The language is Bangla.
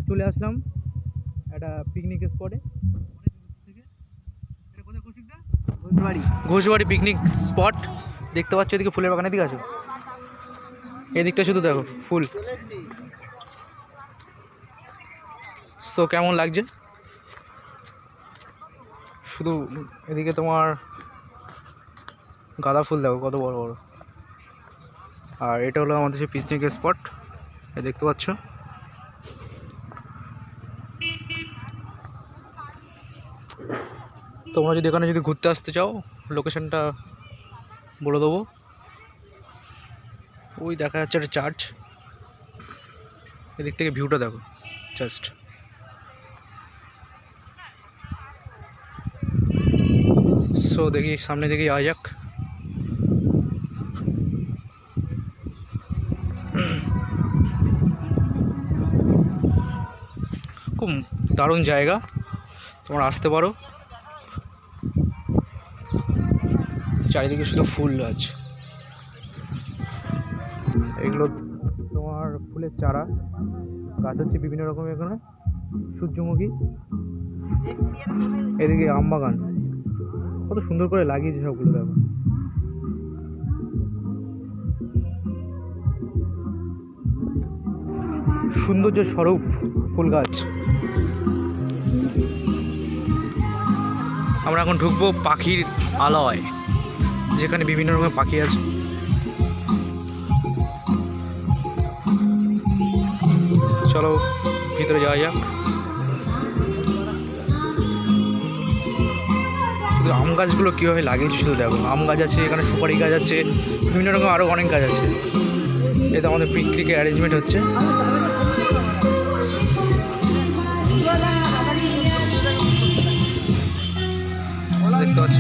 চলে আসলাম একটা পিকনিক স্পটে, ঘোষবাড়ি পিকনিক স্পট। দেখতে পাচ্ছ এদিকে ফুলের বাগানের দিকে আছে, এদিকটা শুধু দেখো ফুল। সো কেমন লাগছে? শুধু এদিকে তোমার গাঁদা ফুল দেখো কত বড় বড়। আর এটা হলো আমাদের সেই পিকনিক স্পট, দেখতে পাচ্ছ। তোমরা যদি এখানে যদি ঘুরতে আসতে চাও, লোকেশনটা বলে দেবো। ওই দেখা যাচ্ছে একটা চার্চ, এদিক থেকে ভিউটা দেখো জাস্ট। সো দেখি সামনে দিকে যাওয়া যাক। খুব দারুণ জায়গা, তোমরা আসতে পারো। চারিদিকে শুধু ফুল আছে, এগুলো তোমার ফুলের চারা গাছ হচ্ছে বিভিন্ন রকমের। এখানে সূর্যমুখী, এদিকে আম বাগান, কত সুন্দর করে লাগিয়েছে সবগুলো দেখো। সৌন্দর্য স্বরূপ ফুল গাছ। আমরা এখন ঢুকবো পাখির আলয়, যেখানে বিভিন্ন রকমের পাখি আছে। চলো ভিতরে যাওয়া যাক। শুধু আম গাছগুলো কীভাবে লাগিয়েছে শুধু দেখো। আম গাছ আছে, এখানে সুপারি গাছ আছে, বিভিন্ন রকম আরও অনেক গাছ আছে। এটা আমাদের পিকনিকের অ্যারেঞ্জমেন্ট হচ্ছে। দেখতে পাচ্ছ